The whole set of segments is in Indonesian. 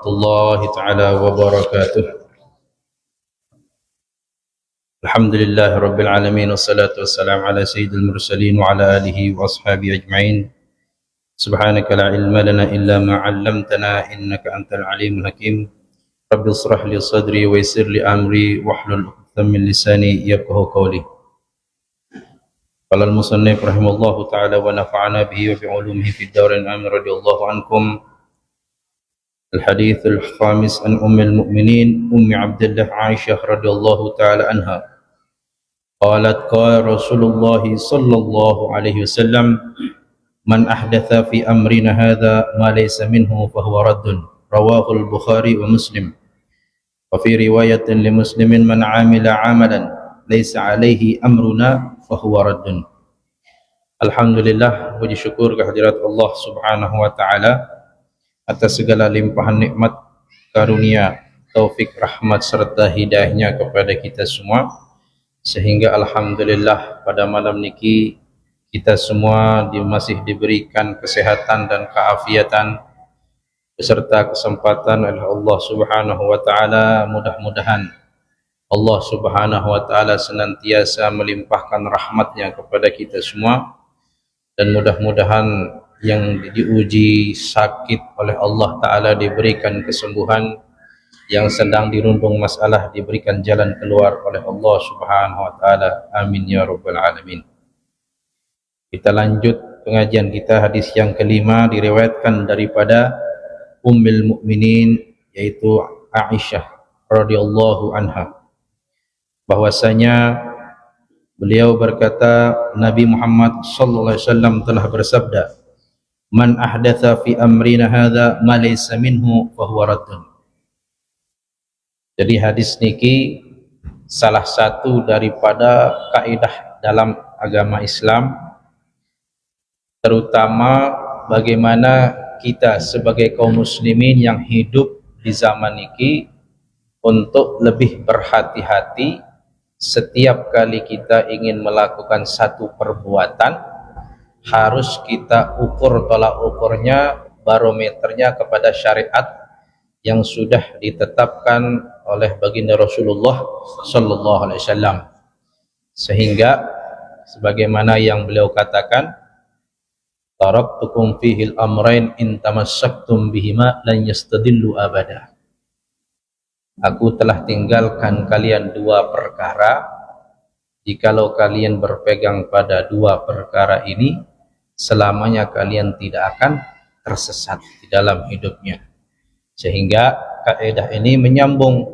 warahmatullahi taala wabarakatuh. Alhamdulillahi rabbil alamin, wassalatu wassalamu ala sayyidil mursalin wa ala alihi wa ashabihi ajma'in. Subhanaka la ilma lana illa ma 'allamtana innaka antal alimul hakim. Rabbi ishrah li sadri wa yassir li amri wahlul 'uqdatam min lisani yafqahu qawli. Qala al-musannif rahimallahu ta'ala wa nafa'ana bihi wa bi 'ulumihi fid darain amin. Radhiyallahu ankum. الحديث الخامس عن أم المؤمنين أم عبد الله عائشة رضي الله تعالى عنها قالت قال رسول الله صلى الله عليه وسلم من أحدث في أمرنا هذا ما ليس منه فهو رد. رواه البخاري ومسلم. وفي رواية لمسلم من عامل عملا ليس عليه أمرنا فهو رد. Alhamdulillah, puji syukur kehadirat Allah Subhanahu wa taala atas segala limpahan nikmat, karunia, taufik, rahmat serta hidayahnya kepada kita semua, sehingga alhamdulillah pada malam niki kita semua masih diberikan kesehatan dan keafiatan beserta kesempatan oleh Allah Subhanahu wa taala. Mudah-mudahan Allah Subhanahu wa taala senantiasa melimpahkan rahmatnya kepada kita semua, dan mudah-mudahan yang diuji sakit oleh Allah Ta'ala diberikan kesembuhan, yang sedang dirundung masalah diberikan jalan keluar oleh Allah Subhanahu Wa Ta'ala. Amin ya Rabbal Alamin. Kita lanjut pengajian kita. Hadis yang kelima diriwayatkan daripada Ummul Mukminin, yaitu Aisyah radhiyallahu anha, bahwasanya beliau berkata, Nabi Muhammad sallallahu alaihi wasallam telah bersabda, man ahdatha fi amrina hadza ma laysa minhu fa huwa raddun. Jadi hadis niki salah satu daripada kaidah dalam agama Islam, terutama bagaimana kita sebagai kaum muslimin yang hidup di zaman niki untuk lebih berhati-hati setiap kali kita ingin melakukan satu perbuatan. Harus kita ukur tolak ukurnya, barometernya kepada syariat yang sudah ditetapkan oleh baginda Rasulullah sallallahu alaihi wasallam, sehingga sebagaimana yang beliau katakan, taraktukum fihil amrain in tamassaktum bihima lan yastadillu abada. Aku telah tinggalkan kalian dua perkara, jikalau kalian berpegang pada dua perkara ini, selamanya kalian tidak akan tersesat di dalam hidupnya. Sehingga kaidah ini menyambung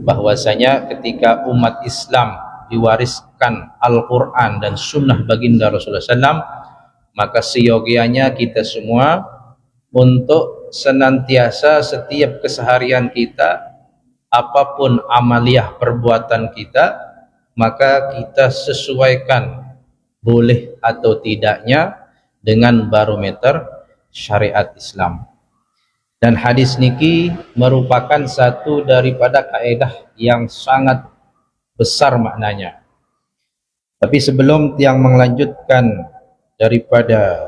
bahwasanya ketika umat Islam diwariskan Al-Quran dan Sunnah baginda Rasulullah SAW, maka seyogianya kita semua untuk senantiasa setiap keseharian kita, apapun amaliyah perbuatan kita, maka kita sesuaikan boleh atau tidaknya dengan barometer syariat Islam. Dan hadis niki merupakan satu daripada kaedah yang sangat besar maknanya. Tapi sebelum yang melanjutkan daripada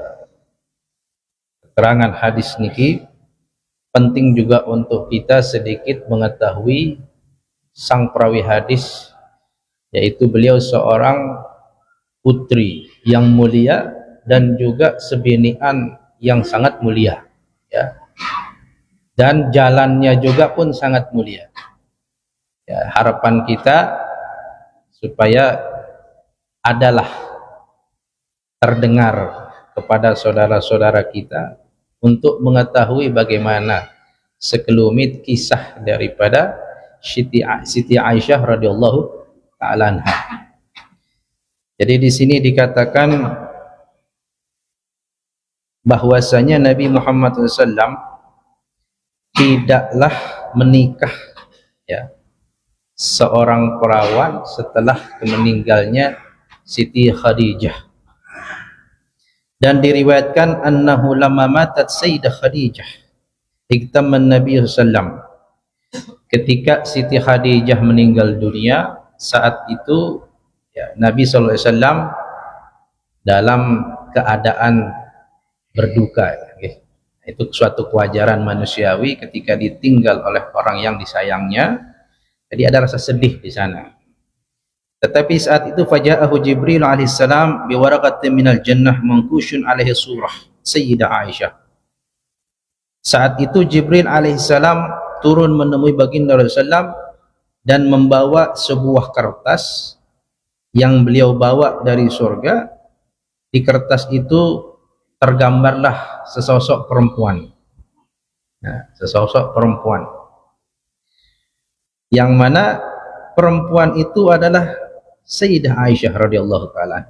keterangan hadis niki, penting juga untuk kita sedikit mengetahui sang perawi hadis, yaitu beliau seorang putri yang mulia dan juga sebinian yang sangat mulia, ya. Dan jalannya juga pun sangat mulia. Ya, harapan kita supaya adalah terdengar kepada saudara-saudara kita untuk mengetahui bagaimana sekelumit kisah daripada Siti Aisyah radhiyallahu ta'ala anha. Jadi di sini dikatakan bahwasanya Nabi Muhammad SAW tidaklah menikah, ya, seorang perawan setelah meninggalnya Siti Khadijah. Dan diriwayatkan annahu lamma matat Sayyidah Khadijah iktaman Nabi SAW. Ketika Siti Khadijah meninggal dunia, saat itu ya, Nabi SAW dalam keadaan berduka, Itu suatu kewajaran manusiawi ketika ditinggal oleh orang yang disayangnya, jadi ada rasa sedih di sana. Tetapi saat itu faja'ahu Jibril alaihissalam biwaraqatin minal jannah manqushun alaihi surah Sayyidah Aisyah. Saat itu Jibril alaihissalam turun menemui baginda Rasulullah dan membawa sebuah kertas yang beliau bawa dari surga. Di kertas itu tergambarlah sesosok perempuan. Nah, sesosok perempuan yang mana perempuan itu adalah Sayyidah Aisyah radhiyallahu taala.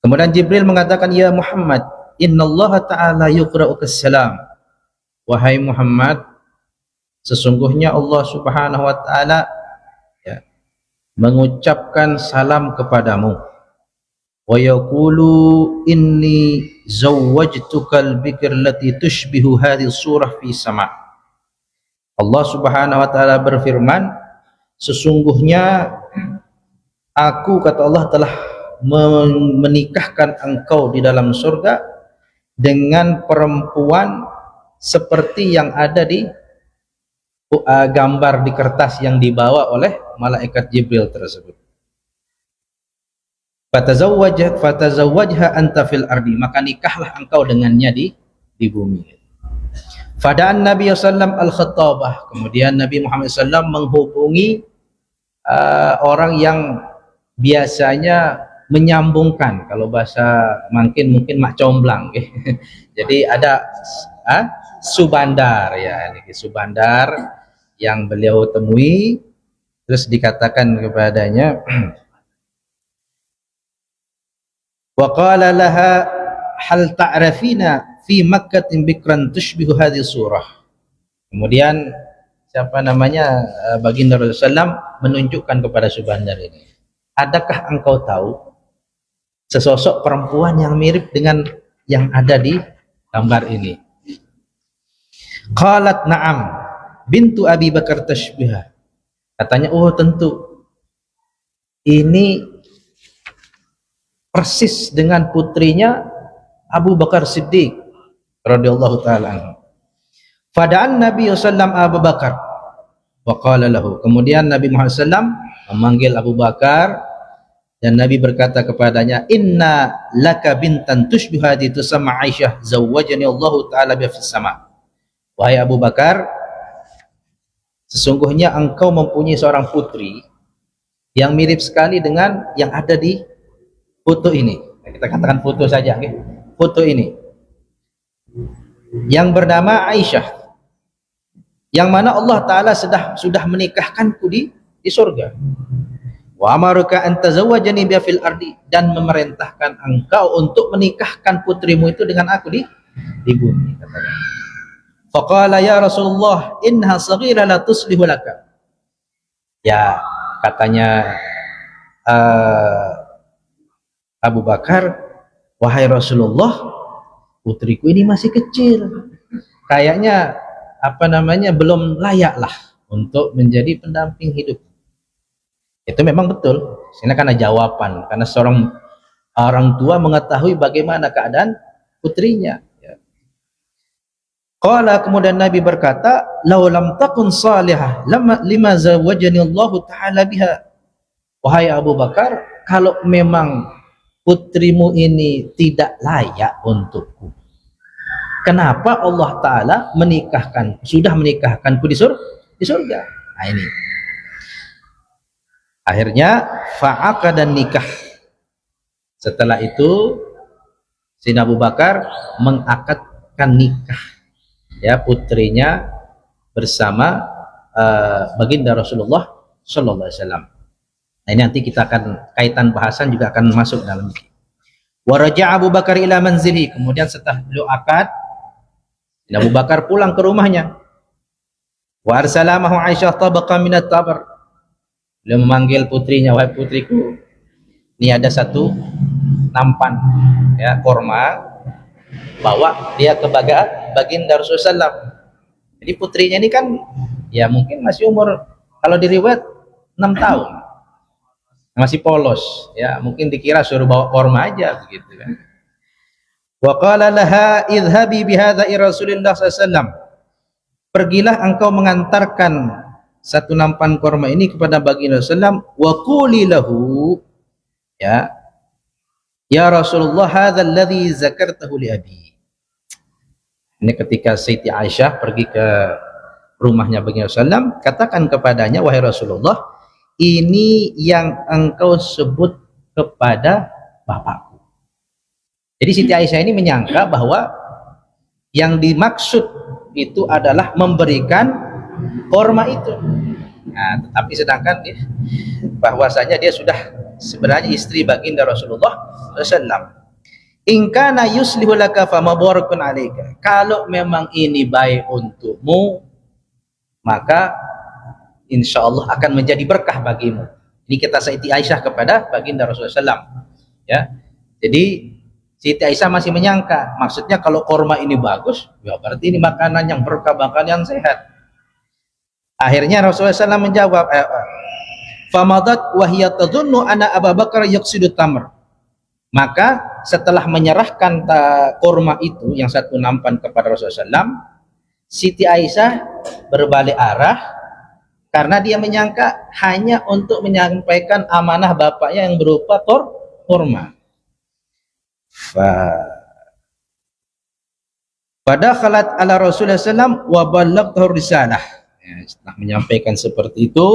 Kemudian Jibril mengatakan, ya Muhammad, innallaha ta'ala yuqra'ukas salam. Wahai Muhammad, sesungguhnya Allah subhanahu wa ta'ala ya, mengucapkan salam kepadamu. Wa yaqulu inni zawwajtukal bikr lati tushbihu hadhihi surah fi sama'. Allah subhanahu wa ta'ala berfirman, sesungguhnya aku, kata Allah, telah menikahkan engkau di dalam surga dengan perempuan seperti yang ada di gambar di kertas yang dibawa oleh malaikat Jibril tersebut. Fatazawwajha anta fil ardi, maka nikahlah engkau dengannya di bumi. Fada'an Nabi sallallahu al-khattabah, kemudian Nabi Muhammad sallallahu menghubungi orang yang biasanya menyambungkan, kalau bahasa mungkin mak comblang. Jadi ada subandar ya, ini subandar yang beliau temui, terus dikatakan kepadanya, wa qala laha hal ta'rafina fi Makkatin bikran tushbihu hadhihi surah. Kemudian baginda Rasulullah SAW menunjukkan kepada subandar ini, adakah engkau tahu sesosok perempuan yang mirip dengan yang ada di gambar ini? Qalat na'am bintu Abi Bakar tashbiha. Katanya, oh tentu, ini persis dengan putrinya Abu Bakar Siddiq radhiyallahu taala anhu. Fada'an Nabi sallallahu Abu Bakar wa qala lahu. Kemudian Nabi Muhammad sallallahu memanggil Abu Bakar dan Nabi berkata kepadanya, inna laka bintan tushbihu hadhihi tusamma Aisyah zawwajani Allah taala biha fis sama'. Wahai Abu Bakar, sesungguhnya engkau mempunyai seorang putri yang mirip sekali dengan yang ada di foto ini. Kita katakan foto saja, okay? Foto ini yang bernama Aisyah, yang mana Allah Ta'ala sudah menikahkanku di surga. Wa amaruka an tazawwajani biha fil ardi, dan memerintahkan engkau untuk menikahkan putrimu itu dengan aku di bumi, katanya. Faqala ya Rasulullah innaha saghira la tuslihu laka. Ya, katanya Abu Bakar, wahai Rasulullah, putriku ini masih kecil, kayaknya belum layaklah untuk menjadi pendamping hidup. Itu memang betul, sini karena jawaban, karena seorang orang tua mengetahui bagaimana keadaan putrinya. Qala, kemudian Nabi berkata, law lam takun salihah lima zawwajani Allah Ta'ala biha. Wahai Abu Bakar, kalau memang putrimu ini tidak layak untukku, kenapa Allah Ta'ala sudah menikahkanku di surga? Nah ini. Akhirnya fa'aqada nikah. Setelah itu Sayyidina Abu Bakar mengakadkan nikah, ya, putrinya bersama baginda Rasulullah sallallahu alaihi wasallam. Nah, ini nanti kita akan kaitan bahasan juga akan masuk dalam ini. Wa raja'a Abu Bakar ila manzili, kemudian setelah beliau akad, Abu Bakar pulang ke rumahnya. Wa arsalamahu Aisyah tabaqa minat tabar. Beliau memanggil putrinya, wahai putriku, ini ada satu nampan, ya, korma, bawa dia ke baginda Rasulullah SAW. Jadi putrinya ini kan ya mungkin masih umur, kalau diriwayat 6 tahun, masih polos, ya, mungkin dikira suruh bawa korma aja begitu kan. Wa qala laha idhabi bihadza Rasulillah sallallahu alaihi wasallam. Pergilah engkau mengantarkan satu nampan korma ini kepada baginda Rasulullah wa quli lahu, ya Rasulullah, hadzal ladzi zakartahu li abi. Ini ketika Siti Aisyah pergi ke rumahnya baginda Rasulullah, katakan kepadanya, wahai Rasulullah, ini yang engkau sebut kepada bapakku. Jadi Siti Aisyah ini menyangka bahwa yang dimaksud itu adalah memberikan korma itu. Nah, tetapi sedangkan bahwasanya dia sudah sebenarnya istri baginda Rasulullah SAW. In kana yuslihu laka fa mabarakun alaika. Kalau memang ini baik untukmu, maka insya Allah akan menjadi berkah bagimu. Ini kata Siti Aisyah kepada baginda Rasulullah SAW. Ya, jadi Siti Aisyah masih menyangka, maksudnya kalau korma ini bagus, ya berarti ini makanan yang berkah, makanan yang sehat. Akhirnya Rasulullah SAW menjawab, famadat wahiyya tadhunnu anna Abu Bakar yaqsidu tamr. Maka setelah menyerahkan korma itu yang satu nampan kepada Rasulullah SAW, Siti Aisyah berbalik arah karena dia menyangka hanya untuk menyampaikan amanah bapaknya yang berupa korma. Pada khalat ala Rasulullah SAW wa ballagtahu risalah. Setelah menyampaikan seperti itu,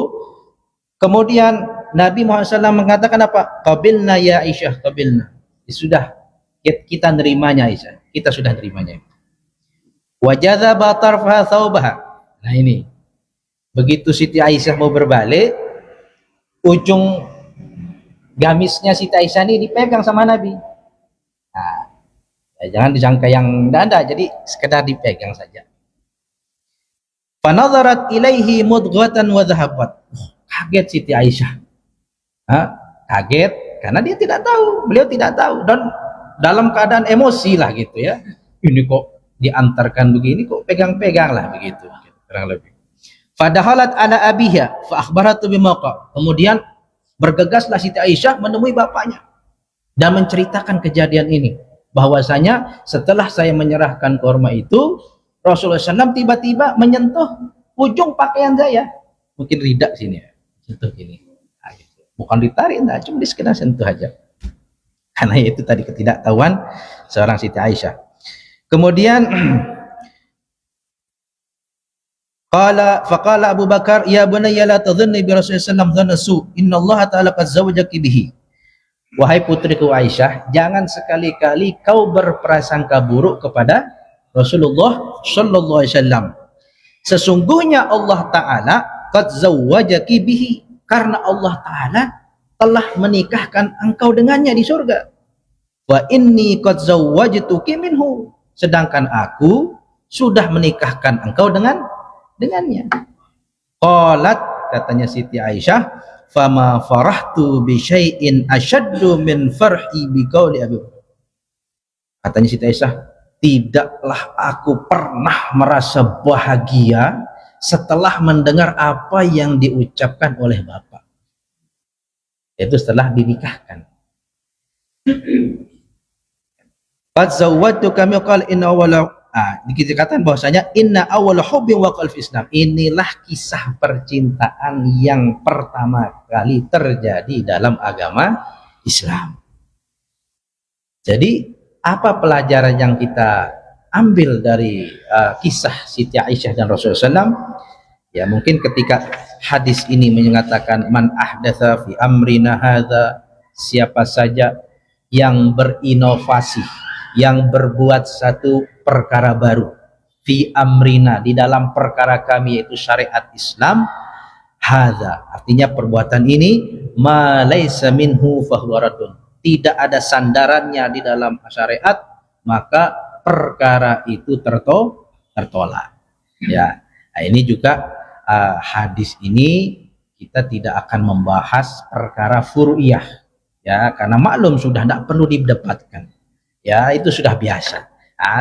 kemudian Nabi Muhammad SAW mengatakan apa? Qabilna ya Aisyah, qabilna. Sudah, kita nerimanya Aisyah. Kita sudah nerimanya. Wajadaba tarfaha thawbaha. Nah ini, begitu Siti Aisyah mau berbalik, ujung gamisnya Siti Aisyah ini dipegang sama Nabi. Nah, jangan disangka yang danda, jadi sekedar dipegang saja. Fanadharat ilaihi mudghatan wa dhahabat. Kaget Siti Aisyah. Kaget karena dia tidak tahu, beliau tidak tahu, dan dalam keadaan emosi lah gitu ya. Ini kok diantarkan begini, kok pegang-pegang lah begitu, kurang lebih. Fadahalat ala abiha fa akhbaratu bimaqa. Kemudian bergegaslah Siti Aisyah menemui bapaknya dan menceritakan kejadian ini, bahwasanya setelah saya menyerahkan korma itu, Rasulullah SAW tiba-tiba menyentuh ujung pakaian saya, mungkin ridak sini ya, sentuh gini. Bukan ditarik, enggak, cuma sekedar sentuh aja. Karena itu tadi ketidaktahuan seorang Siti Aisyah. Kemudian faqala Abu Bakar, ya bunayya la tadhunni bi Rasulillah sallallahu alaihi wasallam inna Allah ta'ala qad zawwajaki bihi. Wahai putriku Aisyah, jangan sekali-kali kau berprasangka buruk kepada Rasulullah sallallahu alaihi wasallam. Sesungguhnya Allah Ta'ala qad zawwajaki bihi, karena Allah Ta'ala telah menikahkan engkau dengannya di surga. Wa inni qad zawwajtuki minhu, sedangkan aku sudah menikahkan engkau dengannya. Qalat, katanya Siti Aisyah, fama farahtu bi syai'in asyaddu min farhi bi qauli Abi Bakar. Katanya Siti Aisyah, tidaklah aku pernah merasa bahagia setelah mendengar apa yang diucapkan oleh bapak, yaitu setelah dinikahkan. Qad zawwajtuka min qala inna awwala, dikatakan bahwasanya inna awwala hubbi waqal fi Islam. Inilah kisah percintaan yang pertama kali terjadi dalam agama Islam. Jadi apa pelajaran yang kita ambil dari kisah Siti Aisyah dan Rasulullah SAW? Ya, mungkin ketika hadis ini mengatakan man ahdatsa fi amrina hadza, siapa saja yang berinovasi, yang berbuat satu perkara baru, fi amrina, di dalam perkara kami yaitu syariat Islam, hadza artinya perbuatan ini, ma laisa minhu fahuwa raddun, tidak ada sandarannya di dalam syariat, maka perkara itu tertolak. Ya, nah ini juga hadis ini kita tidak akan membahas perkara furu'iyah, ya, karena maklum sudah tidak perlu didebatkan, ya, itu sudah biasa.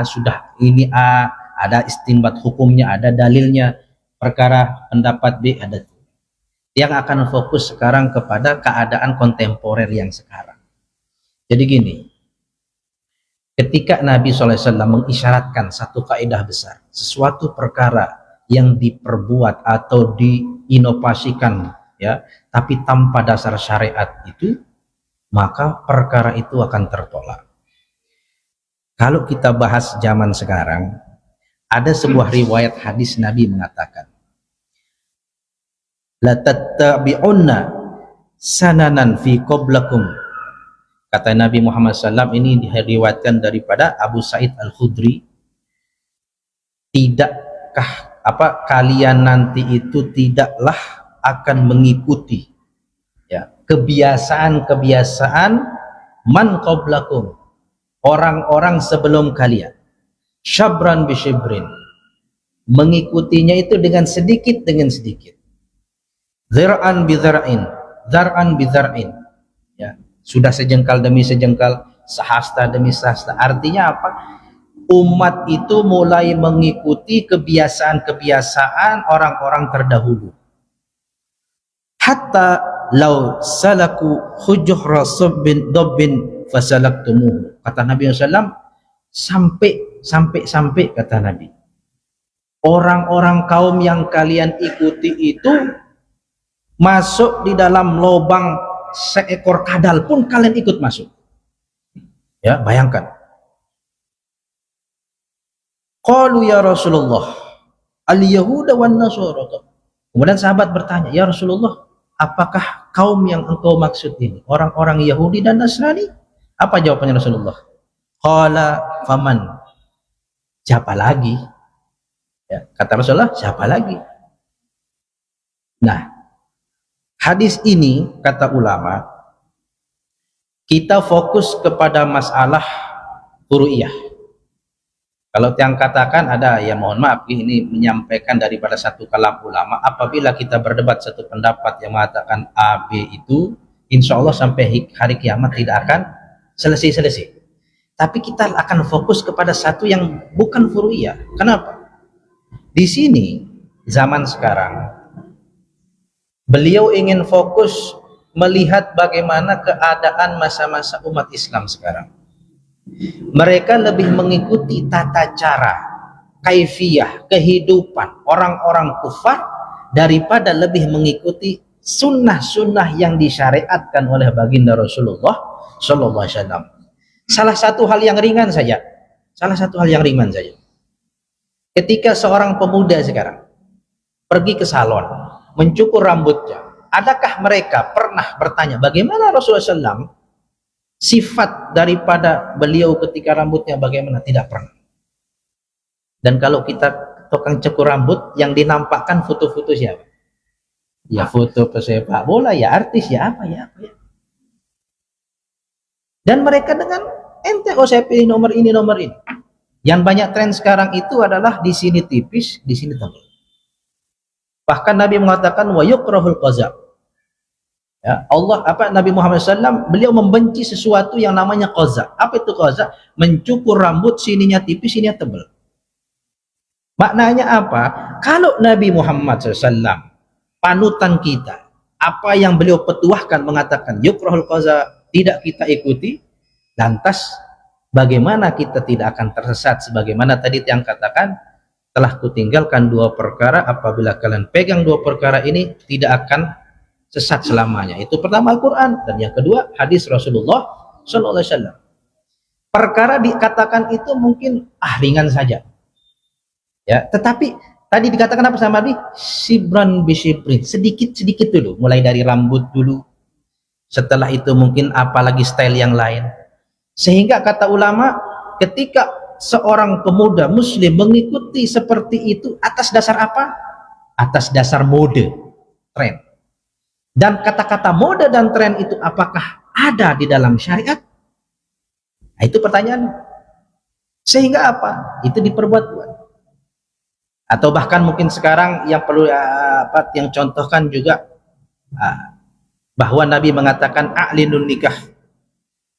Sudah ini ada istinbat hukumnya, ada dalilnya, perkara pendapat B ada. Yang akan fokus sekarang kepada keadaan kontemporer yang sekarang. Jadi gini, ketika Nabi SAW mengisyaratkan satu kaidah besar, sesuatu perkara yang diperbuat atau diinovasikan, ya, tapi tanpa dasar syariat itu, maka perkara itu akan tertolak. Kalau kita bahas zaman sekarang, ada sebuah riwayat hadis Nabi mengatakan, la tattabi'unna sananan fi qablakum. Kata Nabi Muhammad SAW, ini diriwayatkan daripada Abu Sa'id Al-Khudri, tidakkah kalian nanti itu tidaklah akan mengikuti, ya, kebiasaan-kebiasaan man qablakum, orang-orang sebelum kalian, syabran bisyibrin, mengikutinya itu dengan sedikit, zir'an bizar'in, zar'an bizar'in, ya, sudah sejengkal demi sejengkal, sehasta demi sehasta. Artinya apa? Umat itu mulai mengikuti kebiasaan-kebiasaan orang-orang terdahulu. Hatta law salaku hujra subbin dabbin fasalaktumuhu. Kata Nabi SAW, sampai kata Nabi, orang-orang kaum yang kalian ikuti itu masuk di dalam lubang seekor kadal pun kalian ikut masuk. Ya, bayangkan. Qalu ya Rasulullah, al-yahuda wan nasara. Kemudian sahabat bertanya, ya Rasulullah, apakah kaum yang engkau maksud ini orang-orang Yahudi dan Nasrani? Apa jawabannya Rasulullah? Qala faman, siapa lagi? Ya, kata Rasulullah, siapa lagi? Nah, hadis ini, kata ulama, kita fokus kepada masalah furu'iyah. Kalau yang katakan ada, ya mohon maaf, ini menyampaikan daripada satu kalam ulama. Apabila kita berdebat satu pendapat yang mengatakan A, B itu, insya Allah sampai hari kiamat tidak akan selesai-selesai. Tapi kita akan fokus kepada satu yang bukan furu'iyah. Kenapa? Di sini, zaman sekarang, beliau ingin fokus melihat bagaimana keadaan masa-masa umat Islam sekarang. Mereka lebih mengikuti tata cara, kaifiyah, kehidupan orang-orang kufar daripada lebih mengikuti sunnah-sunnah yang disyariatkan oleh baginda Rasulullah Sallallahu Alaihi Wasallam. Salah satu hal yang ringan saja. Ketika seorang pemuda sekarang pergi ke salon, mencukur rambutnya, adakah mereka pernah bertanya bagaimana Rasulullah SAW? Sifat daripada beliau ketika rambutnya bagaimana? Tidak pernah. Dan kalau kita tukang cukur rambut, yang dinampakkan foto-foto siapa? Ya foto pesepak bola, ya artis, ya apa. Dan mereka dengan ente, oh saya pilih nomor ini. Yang banyak tren sekarang itu adalah di sini tipis, di sini tebal. Bahkan Nabi mengatakan wa yukrahul qaza. Ya, Nabi Muhammad SAW, beliau membenci sesuatu yang namanya qaza. Apa itu qaza? Mencukur rambut, sininya tipis, sininya tebal. Maknanya apa? Kalau Nabi Muhammad SAW, panutan kita, apa yang beliau petuahkan mengatakan yukrahul qaza, tidak kita ikuti, lantas bagaimana kita tidak akan tersesat? Sebagaimana tadi yang katakan, telah kutinggalkan dua perkara, apabila kalian pegang dua perkara ini tidak akan sesat selamanya. Itu pertama Al-Quran, dan yang kedua hadis Rasulullah Sallallahu Alaihi Wasallam. Perkara dikatakan itu mungkin ringan saja, ya. Tetapi tadi dikatakan apa sama Nabi? Sibran bisyibrin, sedikit dulu, mulai dari rambut dulu. Setelah itu mungkin apalagi style yang lain. Sehingga kata ulama, ketika seorang pemuda Muslim mengikuti seperti itu atas dasar apa? Atas dasar mode, tren. Dan kata-kata mode dan tren itu apakah ada di dalam syariat? Nah, itu pertanyaan. Sehingga apa? Itu diperbuat-buat. Atau bahkan mungkin sekarang yang perlu yang contohkan juga, bahwa Nabi mengatakan a'linun nikah,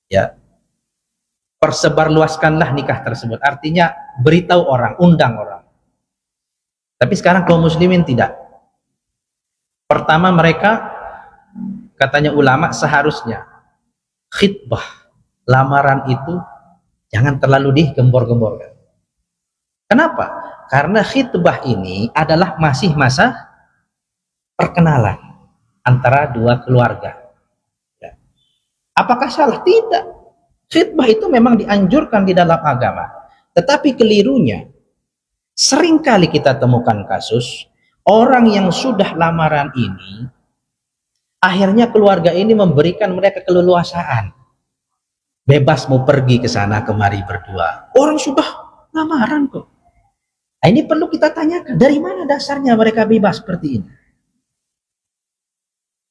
ya, persebarluaskanlah nikah tersebut. Artinya beritahu orang, undang orang. Tapi sekarang kaum muslimin tidak. Pertama, mereka, katanya ulama, seharusnya khitbah, lamaran itu Jangan terlalu digembor-gemborkan. Kenapa? Karena khitbah ini adalah masih masa perkenalan antara dua keluarga. Ya. Apakah salah? Tidak. Khitbah itu memang dianjurkan di dalam agama. Tetapi kelirunya, seringkali kita temukan kasus orang yang sudah lamaran ini, akhirnya keluarga ini memberikan mereka keleluasaan. Bebas mau pergi ke sana kemari berdua. Orang sudah lamaran kok. Nah, ini perlu kita tanyakan, dari mana dasarnya mereka bebas seperti ini?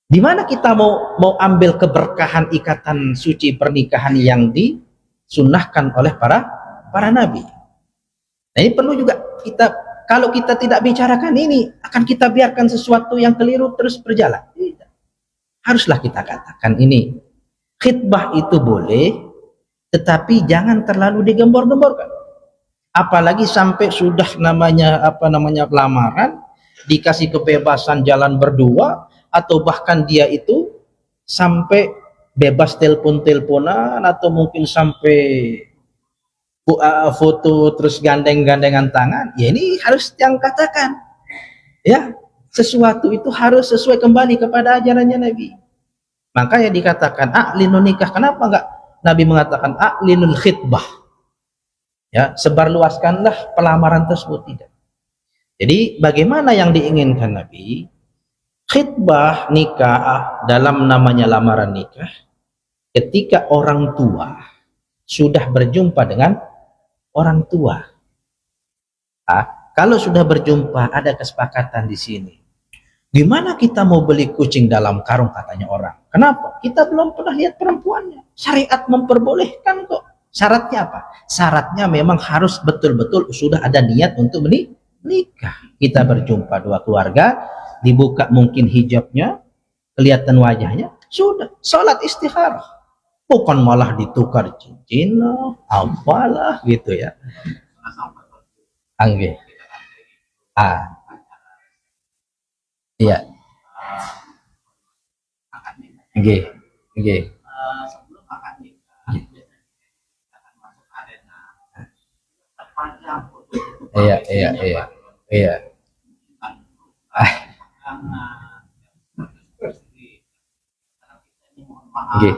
Di mana kita mau ambil keberkahan ikatan suci pernikahan yang disunnahkan oleh para nabi? Nah, ini perlu juga kita, kalau kita tidak bicarakan ini, akan kita biarkan sesuatu yang keliru terus berjalan. Tidak. Haruslah kita katakan ini. Khitbah itu boleh, tetapi jangan terlalu digembor-gemborkan. Apalagi sampai sudah namanya lamaran, dikasih kebebasan jalan berdua, atau bahkan dia itu sampai bebas telepon-teleponan, atau mungkin sampai foto terus gandeng-gandengan tangan. Ya ini harus yang katakan, ya sesuatu itu harus sesuai kembali kepada ajarannya Nabi. Makanya dikatakan a'linun nikah. Kenapa enggak Nabi mengatakan a'linul khitbah? Ya, sebarluaskanlah pelamaran tersebut. Tidak. Jadi bagaimana yang diinginkan Nabi? Khitbah nikah dalam namanya lamaran nikah, ketika orang tua sudah berjumpa dengan orang tua. Kalau sudah berjumpa, ada kesepakatan di sini. Gimana kita mau beli kucing dalam karung, katanya orang. Kenapa? Kita belum pernah lihat perempuannya. Syariat memperbolehkan kok. Syaratnya apa? Syaratnya memang harus betul-betul sudah ada niat untuk menikah. Kita berjumpa dua keluarga, dibuka mungkin hijabnya, kelihatan wajahnya, sudah sholat istikharah. Bukan malah ditukar cincin, apalah gitu ya. Angge. Iya. Angge. Angge. Iya. Nggih.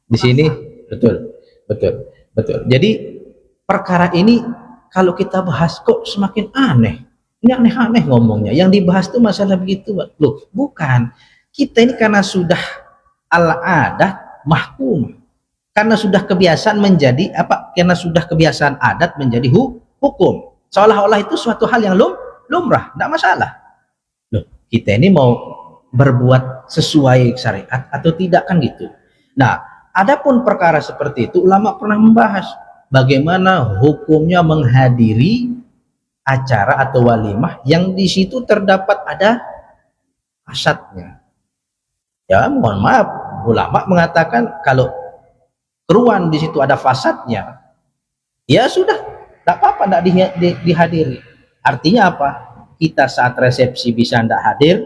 Di sini betul. Jadi perkara ini kalau kita bahas kok semakin aneh. Ini aneh-aneh ngomongnya. Yang dibahas itu masalah begitu. Loh, bukan. Kita ini karena sudah al-adat mahkum. Karena sudah kebiasaan menjadi apa? Karena sudah kebiasaan adat menjadi hukum. Seolah-olah itu suatu hal yang lumrah, tidak masalah. Loh, kita ini mau berbuat sesuai syariat atau tidak, kan gitu. Nah, adapun perkara seperti itu, ulama pernah membahas bagaimana hukumnya menghadiri acara atau walimah yang di situ terdapat ada fasadnya. Ya, mohon maaf, ulama mengatakan kalau keruan di situ ada fasadnya, ya sudah, tak apa-apa, tidak dihadiri. Artinya apa? Kita saat resepsi bisa tidak hadir,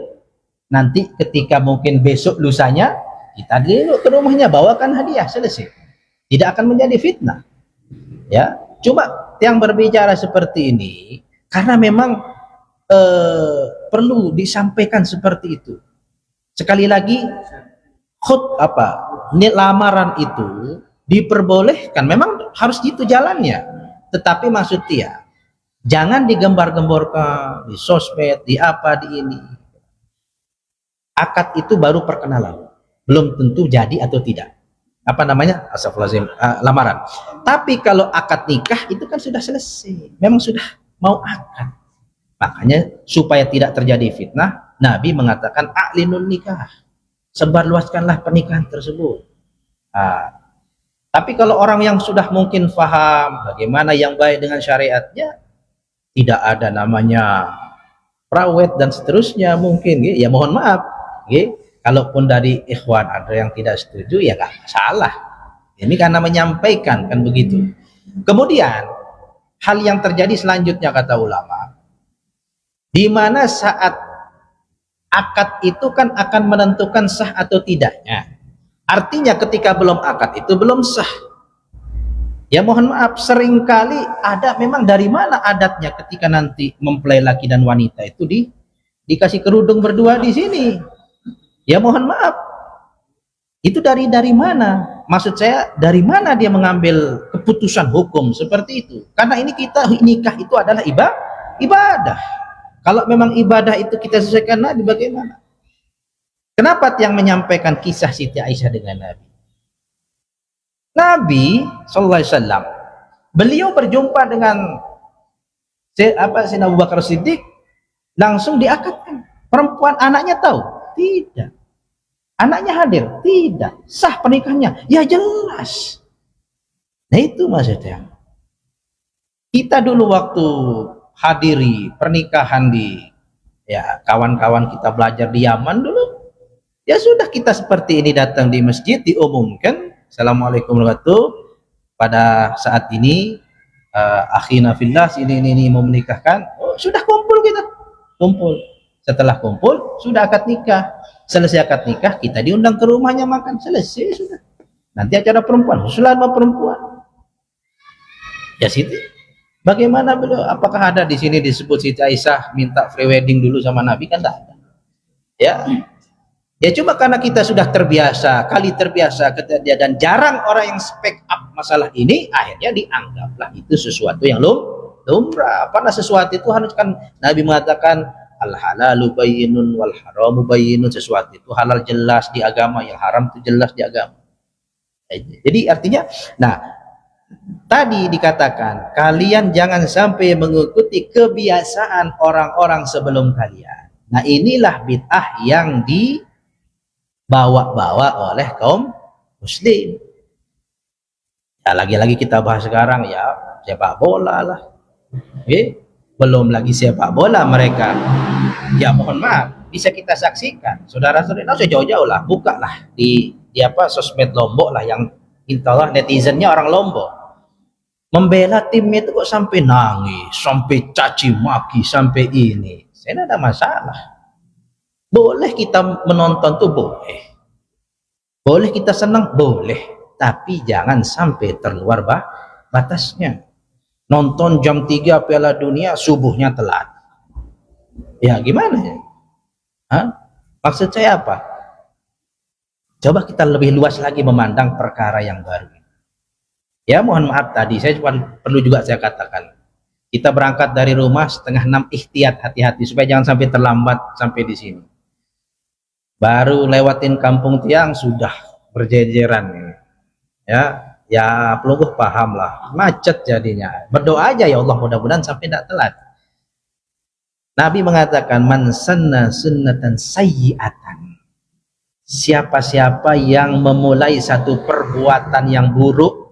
nanti ketika mungkin besok lusanya kita dulu ke rumahnya, bawakan hadiah, selesai. Tidak akan menjadi fitnah. Ya, cuma yang berbicara seperti ini karena memang perlu disampaikan seperti itu. Sekali lagi, lamaran itu diperbolehkan, memang harus gitu jalannya, tetapi maksudnya jangan digembar-gemborkan di sosmed, di apa, di ini. Akad itu baru perkenalan, belum tentu jadi atau tidak lamaran. Tapi kalau akad nikah itu kan sudah selesai, memang sudah mau akad. Makanya supaya tidak terjadi fitnah, Nabi mengatakan a'linun nikah, sebarluaskanlah pernikahan tersebut. Tapi kalau orang yang sudah mungkin faham bagaimana yang baik dengan syariatnya, tidak ada namanya prawet dan seterusnya mungkin, ya mohon maaf, kalaupun dari ikhwan ada yang tidak setuju, ya gak masalah. Ini karena menyampaikan, kan begitu. Kemudian hal yang terjadi selanjutnya, kata ulama, di mana saat akad itu kan akan menentukan sah atau tidaknya. Artinya ketika belum akad itu belum sah. Ya mohon maaf, seringkali ada memang dari mana adatnya ketika nanti mempelai laki dan wanita itu dikasih kerudung berdua di sini. Ya mohon maaf, itu dari mana? Maksud saya dari mana dia mengambil keputusan hukum seperti itu? Karena ini kita nikah itu adalah ibadah. Kalau memang ibadah itu kita sesuaikan Nabi, bagaimana? Kenapa yang menyampaikan kisah Siti Aisyah dengan Nabi? Nabi sallallahu alaihi wasallam beliau berjumpa dengan Sayyidina Abu Bakar Siddiq, langsung diakadkan. Perempuan anaknya tahu? Tidak. Anaknya hadir? Tidak. Sah pernikahannya? Ya jelas. Nah itu maksudnya. Kita dulu waktu hadiri pernikahan di kawan-kawan kita belajar di Yaman dulu, ya sudah kita seperti ini datang di masjid diumumkan Assalamualaikum warahmatullahi wabarakatuh. Pada saat ini akhina fillah ini mau menikahkan. Oh, sudah kumpul kita. Kumpul. Setelah kumpul sudah akad nikah. Selesai akad nikah kita diundang ke rumahnya makan. Selesai sudah. Nanti acara perempuan, selama perempuan. Ya Siti. Bagaimana beliau? Apakah ada di sini disebut Siti Aisyah minta free wedding dulu sama Nabi? Kan tidak ada. Ya cuma karena kita sudah terbiasa, dan jarang orang yang speak up masalah ini, akhirnya dianggaplah itu sesuatu yang lumrah. Karena sesuatu itu harus kan Nabi mengatakan al halalu bayyinun wal haramu bayyinun, sesuatu itu halal jelas di agama, yang haram itu jelas di agama. Jadi artinya, nah tadi dikatakan kalian jangan sampai mengikuti kebiasaan orang-orang sebelum kalian. Nah inilah bid'ah yang dibawa-bawa oleh kaum muslim. Ya lagi-lagi kita bahas sekarang ya sepak bola lah. Belum lagi sepak bola mereka. Ya mohon maaf, bisa kita saksikan. Saudara-saudara usah jauh-jauh lah, buka lah di sosmed Lombok lah, yang intalah netizennya orang Lombok. Membela timnya itu kok sampai nangis, sampai caci maki, sampai ini. Saya tidak ada masalah. Boleh kita menonton tuh boleh. Boleh kita senang, boleh. Tapi jangan sampai terluar batasnya. Nonton jam 3 Piala Dunia, subuhnya telat. Ya gimana ya? Maksud saya apa? Coba kita lebih luas lagi memandang perkara yang baru. Ya mohon maaf tadi, saya perlu juga saya katakan. Kita berangkat dari rumah 5:30, ihtiyat, hati-hati supaya jangan sampai terlambat sampai di sini. Baru lewatin Kampung Tiang sudah berjejeran ini. Ya pelungguh paham lah, macet jadinya. Berdoa aja ya Allah mudah-mudahan sampai tidak telat. Nabi mengatakan man sanna sunnatan sayyi'atan. Siapa-siapa yang memulai satu perbuatan yang buruk,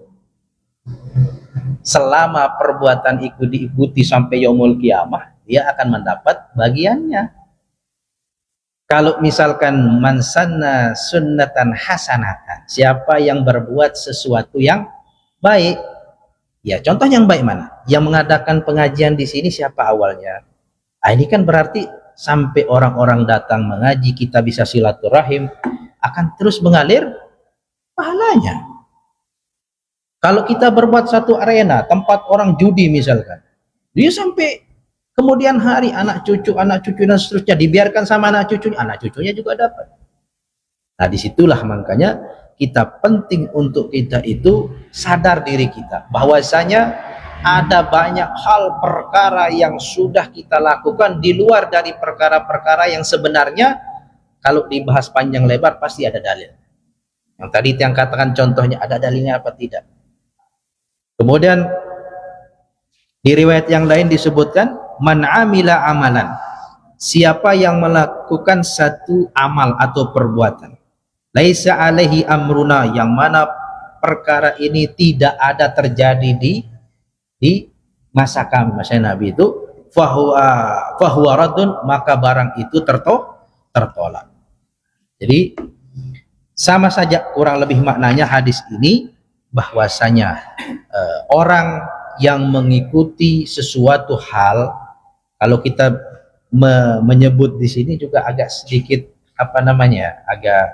selama perbuatan itu diikuti sampai yaumul kiamah, dia akan mendapat bagiannya. Kalau misalkan man sanna sunnatan hasanatan, siapa yang berbuat sesuatu yang baik, ya contoh yang baik mana? Yang mengadakan pengajian di sini siapa awalnya? Ini kan berarti sampai orang-orang datang mengaji, kita bisa silaturahim, akan terus mengalir pahalanya. Kalau kita berbuat satu arena, tempat orang judi misalkan, dia sampai kemudian hari anak cucu dan seterusnya dibiarkan sama anak cucunya juga dapat. Nah disitulah makanya kita penting untuk kita itu sadar diri kita, bahwasanya ada banyak hal perkara yang sudah kita lakukan di luar dari perkara-perkara yang sebenarnya kalau dibahas panjang lebar pasti ada dalil. Yang tadi yang katakan contohnya, ada dalilnya apa tidak? Kemudian di riwayat yang lain disebutkan man amila amalan, siapa yang melakukan satu amal atau perbuatan, laisa alaihi amruna, yang mana perkara ini tidak ada terjadi di masa kami, masa Nabi itu, fahuwa radun, maka barang itu tertolak. Jadi sama saja kurang lebih maknanya hadis ini, bahwasanya orang yang mengikuti sesuatu hal, kalau kita menyebut di sini juga agak sedikit agak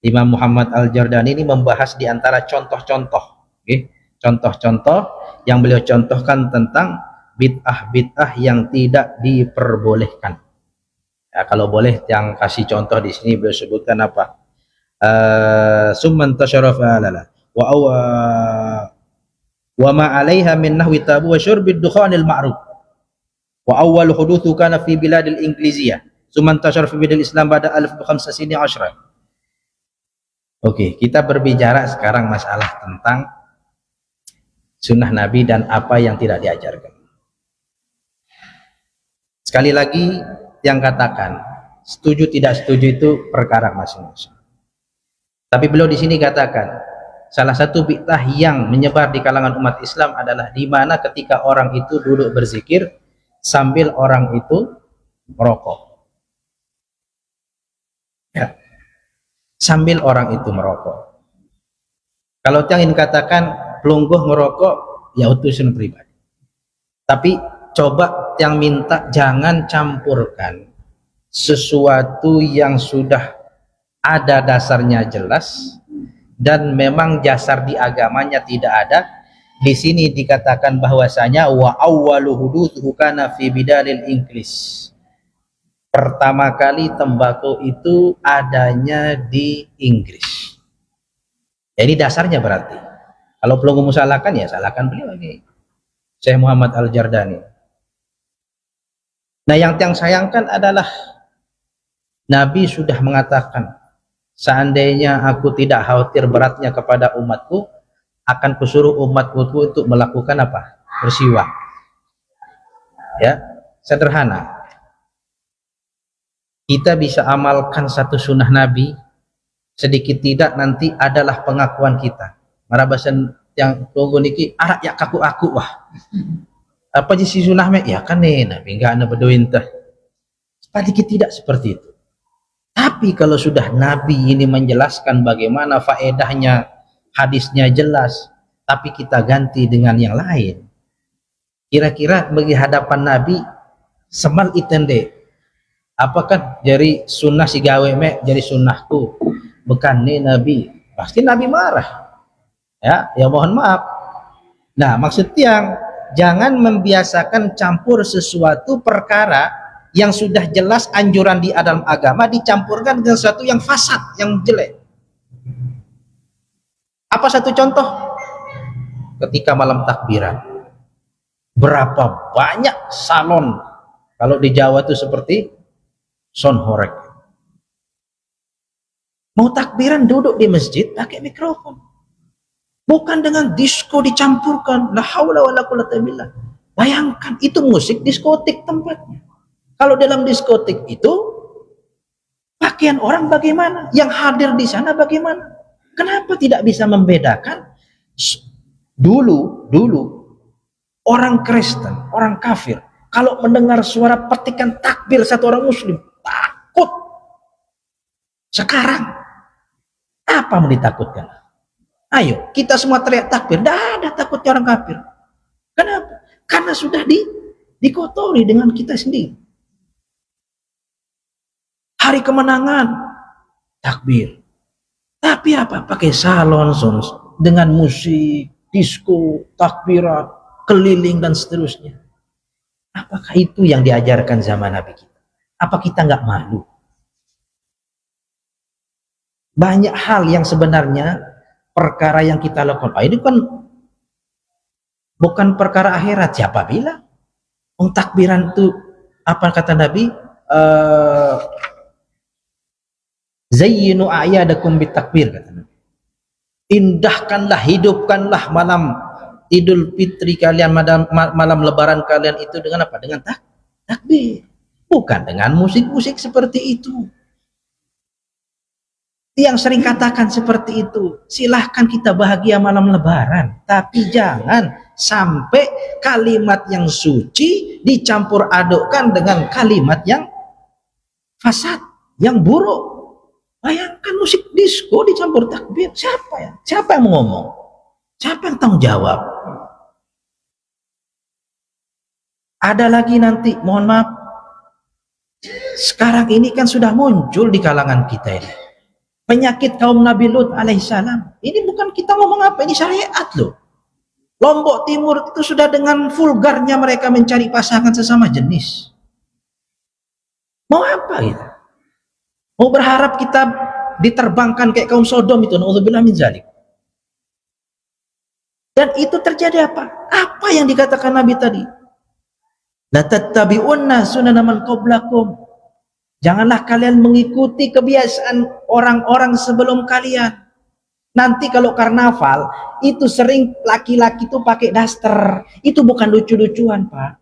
Imam Muhammad Al-Jardani ini membahas di antara contoh-contoh, okay? Contoh-contoh yang beliau contohkan tentang bid'ah-bid'ah yang tidak diperbolehkan. Ya, kalau boleh yang kasih contoh di sini beliau sebutkan apa? Summan tasyarafa lala wa ma 'alaiha min nahwi tabu wa syurbid dukhanil ma'ruf wa awwal huduthu kana fi biladil ingliziyah summan tasyarafa fi biladil islam ba'da 1510. Oke, kita berbicara sekarang masalah tentang sunnah Nabi dan apa yang tidak diajarkan. Sekali lagi, yang katakan setuju tidak setuju itu perkara masing-masing. Tapi beliau di sini katakan salah satu bid'ah yang menyebar di kalangan umat Islam adalah di mana ketika orang itu duduk berzikir sambil orang itu merokok. Ya. Sambil orang itu merokok. Kalau yang ingin katakan pelungguh merokok, ya utusan pribadi. Tapi coba yang minta jangan campurkan sesuatu yang sudah ada dasarnya jelas dan memang dasar di agamanya tidak ada. Di sini dikatakan bahwasanya wa awwalu huduthu kana fi bidalil Inggris. Pertama kali tembakau itu adanya di Inggris. Jadi dasarnya berarti kalau belum memusalahkan ya salahkan beliau ini Syekh Muhammad Al-Jardani. Nah yang sayangkan adalah Nabi sudah mengatakan seandainya aku tidak khawatir beratnya kepada umatku, akan kusuruh umatku untuk melakukan apa? Bersiwak. Ya, sederhana. Kita bisa amalkan satu sunnah Nabi, sedikit tidak nanti adalah pengakuan kita. Marabasan yang tunggu niki arak ya kaku aku wah. Apa sih sunnah mek ya kan nih Nabi enggak ana bedoin teh. Sedikit tidak seperti itu. Tapi kalau sudah Nabi ini menjelaskan bagaimana faedahnya, hadisnya jelas, tapi kita ganti dengan yang lain. Kira-kira bagi hadapan Nabi semal itende. Apakah dari sunnah si gawe mek jadi sunnahku? Bukan nih Nabi. Pasti Nabi marah. Ya mohon maaf. Nah, maksud yang jangan membiasakan campur sesuatu perkara yang sudah jelas anjuran di dalam agama dicampurkan dengan sesuatu yang fasad, yang jelek. Apa satu contoh? Ketika malam takbiran. Berapa banyak salon kalau di Jawa itu seperti sound horeg. Mau takbiran duduk di masjid pakai mikrofon. Bukan dengan disko dicampurkan. La haula wala quwwata billah. Bayangkan itu musik diskotik tempatnya. Kalau dalam diskotik itu pakaian orang bagaimana? Yang hadir di sana bagaimana? Kenapa tidak bisa membedakan? Dulu orang Kristen, orang kafir kalau mendengar suara petikan takbir satu orang muslim takut. Sekarang apa mau ditakutkan? Ayo kita semua teriak takbir, tidak ada takutnya orang kafir. Kenapa? Karena sudah dikotori dengan kita sendiri. Hari kemenangan takbir, tapi apa? Pakai salon dengan musik, disko, takbiran, keliling dan seterusnya. Apakah itu yang diajarkan zaman Nabi kita? Apa kita nggak malu? Banyak hal yang sebenarnya perkara yang kita lakukan. Ini kan bukan perkara akhirat. Siapa bilang? Takbiran itu apa kata Nabi? Zayyinu a'yadakum bitakbir kata Nabi. Indahkanlah, hidupkanlah malam Idul Fitri kalian, malam lebaran kalian itu dengan apa? Dengan takbir. Bukan dengan musik-musik seperti itu. Yang sering katakan seperti itu, silahkan kita bahagia malam lebaran, tapi jangan sampai kalimat yang suci dicampur adukkan dengan kalimat yang fasad, yang buruk. Bayangkan musik disco dicampur takbir, siapa ya? Siapa yang mau ngomong? Siapa yang tanggung jawab? Ada lagi nanti, mohon maaf, sekarang ini kan sudah muncul di kalangan kita ini penyakit kaum Nabi Lut alaihissalam. Ini bukan kita ngomong apa, ini syariat loh. Lombok Timur itu sudah dengan vulgarnya mereka mencari pasangan sesama jenis. Mau apa kita? Mau berharap kita diterbangkan kayak kaum Sodom itu, naudzubillah min dzalik. Dan itu terjadi apa? Apa yang dikatakan Nabi tadi? La tattabi'unna sunana man qablakum. Janganlah kalian mengikuti kebiasaan orang-orang sebelum kalian. Nanti kalau karnaval itu sering laki-laki itu pakai daster. Itu bukan lucu-lucuan, Pak.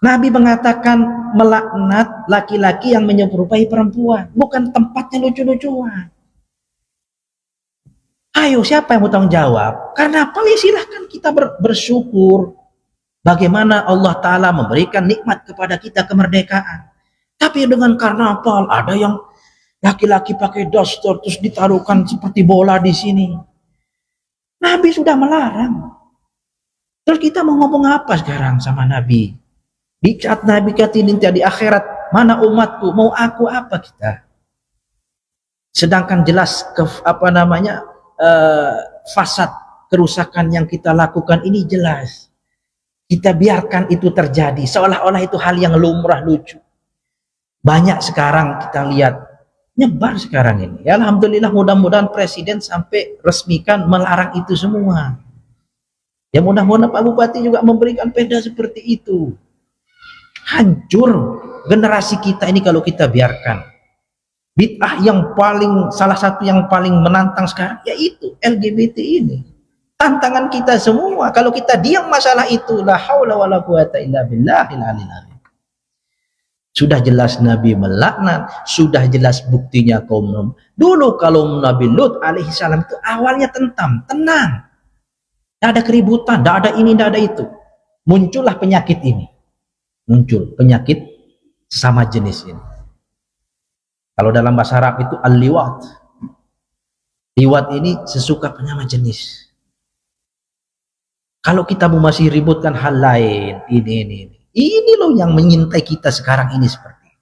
Nabi mengatakan melaknat laki-laki yang menyerupai perempuan, bukan tempatnya lucu-lucuan. Ayo, siapa yang mau tanggung jawab? Karena apa? Ya silahkan kita bersyukur bagaimana Allah Ta'ala memberikan nikmat kepada kita kemerdekaan. Tapi dengan karnaval ada yang laki-laki pakai daster terus ditaruhkan seperti bola di sini. Nabi sudah melarang. Terus kita mau ngomong apa sekarang sama Nabi? Di saat Nabi kata nanti di akhirat, mana umatku, mau aku apa kita? Sedangkan jelas fasad kerusakan yang kita lakukan ini jelas. Kita biarkan itu terjadi seolah-olah itu hal yang lumrah lucu. Banyak sekarang kita lihat nyebar sekarang ini. Ya, alhamdulillah, mudah-mudahan presiden sampai resmikan melarang itu semua. Ya mudah-mudahan Pak Bupati juga memberikan perda seperti itu. Hancur generasi kita ini kalau kita biarkan. Bid'ah yang salah satu yang paling menantang sekarang yaitu LGBT ini. Tantangan kita semua. Kalau kita diam masalah itu, la haula wala quwata illa billahil aliyil azim. Sudah jelas Nabi melaknat, sudah jelas buktinya kaum dulu kalau Nabi Lut alaihissalam itu awalnya tenang. Tidak ada keributan, tidak ada ini, tidak ada itu. Muncullah penyakit ini. Muncul penyakit sesama jenis ini. Kalau dalam bahasa Arab itu al-liwat. Liwat ini sesuka penyama jenis. Kalau kita mau masih ributkan hal lain, ini loh yang menyintai kita sekarang ini seperti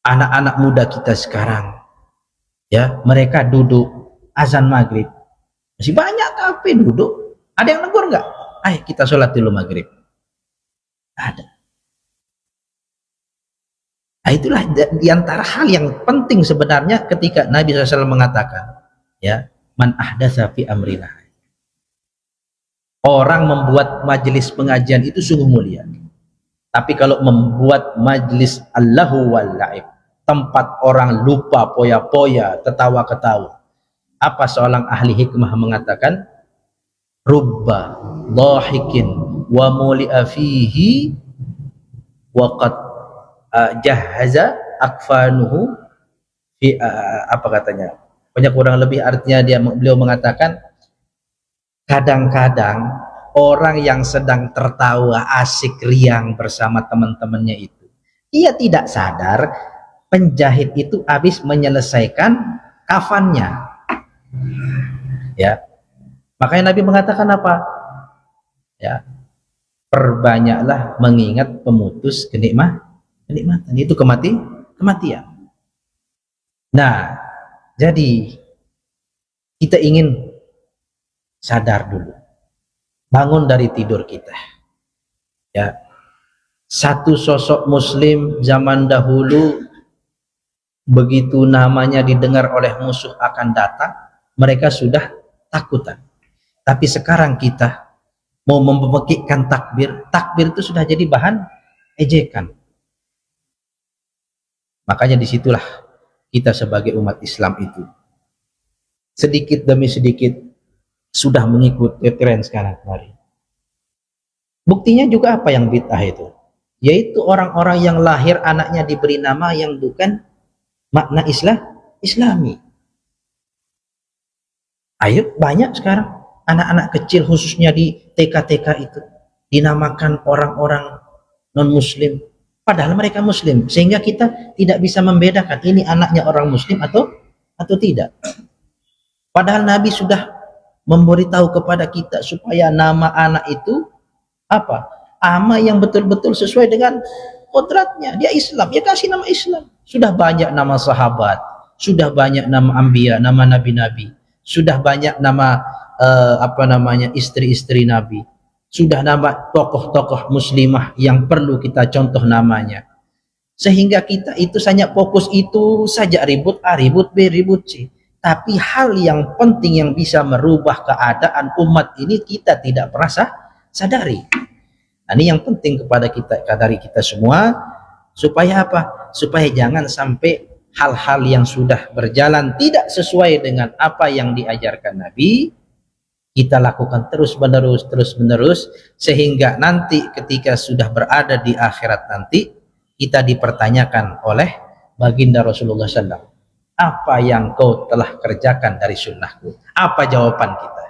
anak-anak muda kita sekarang. Ya, mereka duduk azan maghrib. Masih banyak kafe duduk. Ada yang negur nggak? Ayo kita sholat dulu maghrib. Ada. Nah, itulah diantara hal yang penting sebenarnya ketika Nabi SAW mengatakan, ya, man ahdatsa fi amrina. Orang membuat majelis pengajian itu sungguh mulia. Tapi kalau membuat majelis Allahu wal la'ib, tempat orang lupa, poya-poya, ketawa-ketawa. Apa seorang ahli hikmah mengatakan? Rubba dhahikin wa muli'a fihi wa qad jahaza akfanuhu fi apa katanya? Banyak kurang lebih artinya beliau mengatakan kadang-kadang orang yang sedang tertawa asik riang bersama teman-temannya itu, ia tidak sadar penjahit itu habis menyelesaikan kafannya. Ya, makanya Nabi mengatakan apa? Ya, perbanyaklah mengingat pemutus kenikmatan. Itu kematian. Nah, jadi kita ingin sadar dulu, bangun dari tidur kita. Ya, satu sosok Muslim zaman dahulu begitu namanya didengar oleh musuh akan datang, mereka sudah takutan. Tapi sekarang kita mau memekikkan takbir itu sudah jadi bahan ejekan. Makanya disitulah kita sebagai umat Islam itu sedikit demi sedikit sudah mengikuti tren sekarang kemarin. Buktinya juga apa yang bid'ah itu? Yaitu orang-orang yang lahir anaknya diberi nama yang bukan makna Islami. Ayo, banyak sekarang anak-anak kecil khususnya di TK-TK itu dinamakan orang-orang non-muslim padahal mereka muslim, sehingga kita tidak bisa membedakan ini anaknya orang muslim atau tidak. Padahal Nabi sudah memberitahu kepada kita supaya nama anak itu apa? Nama yang betul-betul sesuai dengan kodratnya. Dia Islam, ya kasih nama Islam. Sudah banyak nama sahabat, sudah banyak nama anbiya, nama nabi-nabi, sudah banyak nama istri-istri nabi, sudah nama tokoh-tokoh muslimah yang perlu kita contoh namanya. Sehingga kita itu hanya fokus itu saja, ribut A, ribut B, ribut C. Tapi hal yang penting yang bisa merubah keadaan umat ini kita tidak pernah sadari. Nah, ini yang penting kepada kita, dari kita semua, supaya apa? Supaya jangan sampai hal-hal yang sudah berjalan tidak sesuai dengan apa yang diajarkan Nabi, kita lakukan terus-menerus, sehingga nanti ketika sudah berada di akhirat nanti, kita dipertanyakan oleh baginda Rasulullah SAW, apa yang kau telah kerjakan dari sunnahku? Apa jawaban kita?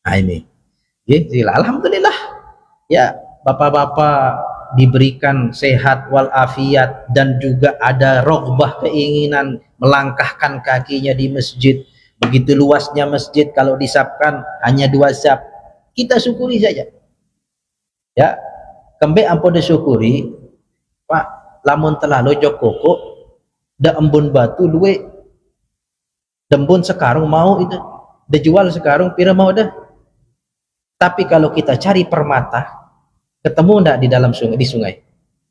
Nah ini, ya, alhamdulillah, ya bapak-bapak diberikan sehat walafiat dan juga ada rogbah, keinginan melangkahkan kakinya di masjid. Begitu luasnya masjid, kalau disapkan hanya 2 sap, kita syukuri saja. Ya, kembe ampun disyukuri, Pak, lamun telah lojok koko, da embun batu luwe, dembun sekarang mau itu, dijual sekarang pira mau dah. Tapi kalau kita cari permata, ketemu enggak di dalam sungai, di sungai?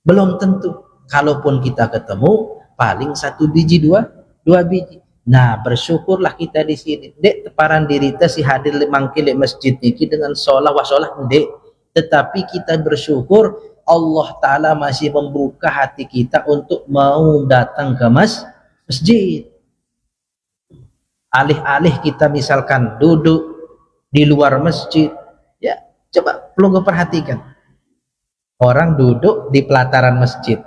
Belum tentu. Kalaupun kita ketemu, paling 1 biji, 2 biji. Nah, bersyukurlah kita di sini. Dek teparan diri kita si hadir mangkil masjid niki dengan sholat wasolah dek. Tetapi kita bersyukur Allah Ta'ala masih membuka hati kita untuk mau datang ke masjid. Alih-alih kita misalkan duduk di luar masjid, ya coba perlu perhatikan. Orang duduk di pelataran masjid,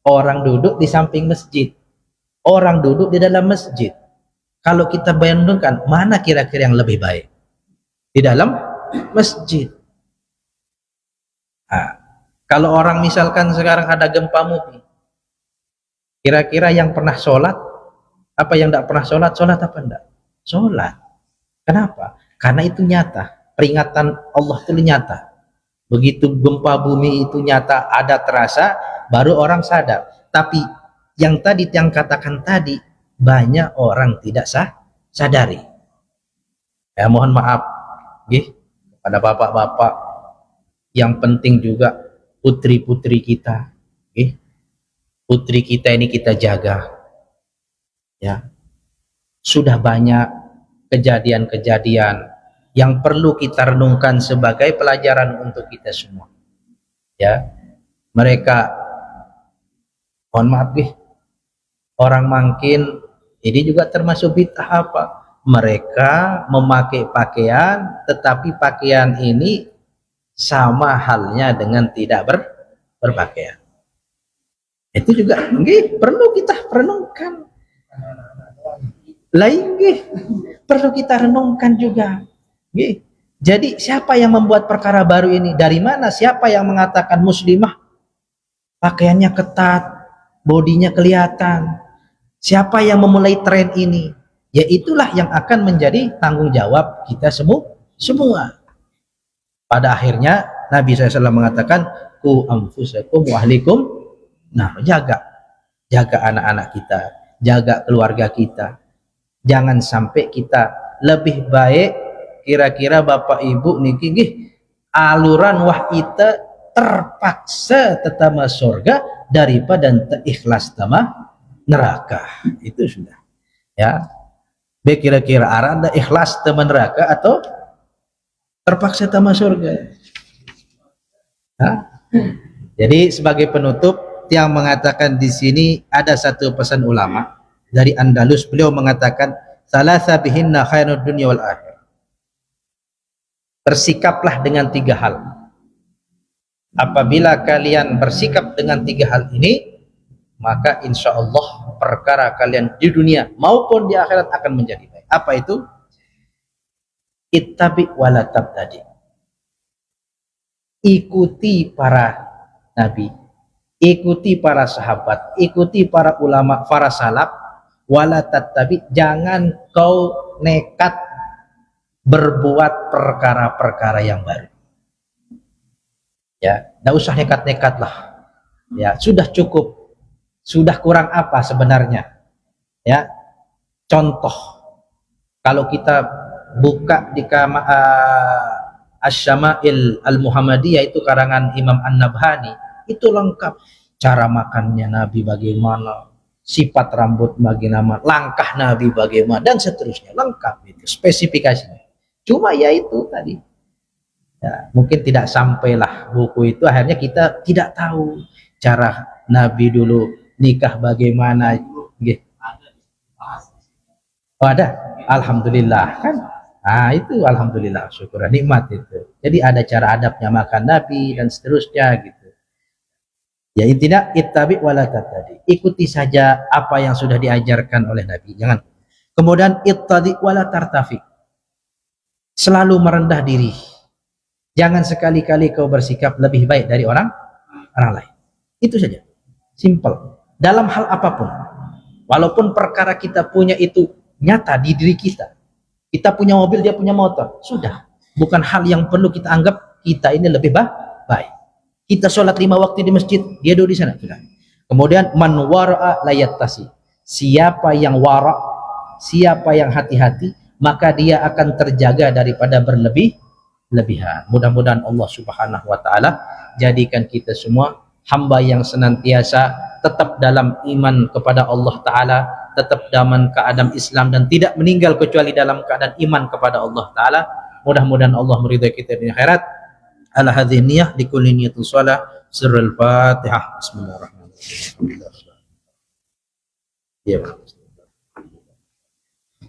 orang duduk di samping masjid, orang duduk di dalam masjid. Kalau kita bandingkan, mana kira-kira yang lebih baik? Di dalam masjid. Nah, kalau orang misalkan sekarang ada gempa bumi, kira-kira yang pernah sholat, apa yang tidak pernah sholat apa enggak? Sholat. Kenapa? Karena itu nyata. Peringatan Allah itu nyata. Begitu gempa bumi itu nyata, ada terasa, baru orang sadar. Tapi yang katakan tadi, banyak orang tidak sadari. Ya, mohon maaf kepada bapak-bapak, yang penting juga putri-putri kita, putri kita ini kita jaga. Ya, sudah banyak kejadian-kejadian yang perlu kita renungkan sebagai pelajaran untuk kita semua. Ya, mereka, mohon maaf orang mungkin ini juga termasuk bid'ah apa? Mereka memakai pakaian, tetapi pakaian ini sama halnya dengan tidak berpakaian. Itu juga perlu kita renungkan. Lain perlu kita renungkan juga. Jadi siapa yang membuat perkara baru ini? Dari mana? Siapa yang mengatakan muslimah pakaiannya ketat, bodinya kelihatan? Siapa yang memulai tren ini? Ya itulah yang akan menjadi tanggung jawab kita semua. Pada akhirnya Nabi SAW mengatakan, ku anfusakum wa ahlikum. Nah, jaga anak-anak kita, jaga keluarga kita. Jangan sampai kita lebih baik, kira-kira Bapak Ibu niki aluran wah kita terpaksa tetama surga daripada ikhlas tama neraka. Itu sudah. Ya. Kira-kira arah ikhlas tama neraka atau terpaksa tama surga. Jadi sebagai penutup, yang mengatakan di sini ada satu pesan ulama dari Andalus. Beliau mengatakan, salasa bihinna khainud dunya wal akhirah. Bersikaplah dengan 3 hal. Apabila kalian bersikap dengan 3 hal ini, maka insya Allah perkara kalian di dunia maupun di akhirat akan menjadi baik. Apa itu? Ittabi wala tabtadi. Ikuti para nabi, ikuti para sahabat, ikuti para ulama, para salaf, wala tattabi, jangan kau nekat berbuat perkara-perkara yang baru. Ya, enggak usah nekat-nekat lah. Ya, sudah cukup. Sudah kurang apa sebenarnya? Ya, contoh kalau kita buka di Asy-Syama'il Al-Muhammadiyah, itu karangan Imam An-Nabhani, itu lengkap. Cara makannya Nabi bagaimana, sifat rambut bagaimana, langkah Nabi bagaimana, dan seterusnya, lengkap itu spesifikasinya. Cuma ya itu tadi, ya, mungkin tidak sampailah buku itu, akhirnya kita tidak tahu cara Nabi dulu nikah bagaimana. Oh ada, alhamdulillah kan. Ah itu alhamdulillah, syukur nikmat itu. Jadi ada cara adabnya makan Nabi dan seterusnya gitu. Ya intinya ittabi wala tattabi. Ikuti saja apa yang sudah diajarkan oleh Nabi. Jangan. Kemudian ittadi wala tartafi. Selalu merendah diri. Jangan sekali-kali kau bersikap lebih baik dari orang lain. Itu saja. Simple. Dalam hal apapun. Walaupun perkara kita punya itu nyata di diri kita. Kita punya mobil, dia punya motor. Sudah. Bukan hal yang perlu kita anggap kita ini lebih baik. Kita sholat 5 waktu di masjid, dia duduk di sana. Sudah. Kemudian man wara'a layattasi. Siapa yang wara', siapa yang hati-hati, maka dia akan terjaga daripada berlebihan. Mudah-mudahan Allah Subhanahu wa taala jadikan kita semua hamba yang senantiasa tetap dalam iman kepada Allah taala, tetap dalam keadaan Islam dan tidak meninggal kecuali dalam keadaan iman kepada Allah taala. Mudah-mudahan Allah meridai kita di akhirat. Ala hadhihi niyyah likulli niyatin shalah. Sirrul Fatihah. Bismillahirrahmanirrahim. Ya.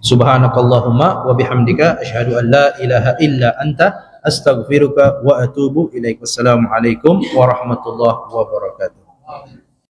Subhanakallahumma wa bihamdika asyhadu an la ilaha illa anta astaghfiruka wa atubu ilaik. Wassalamualaikum warahmatullahi wabarakatuh.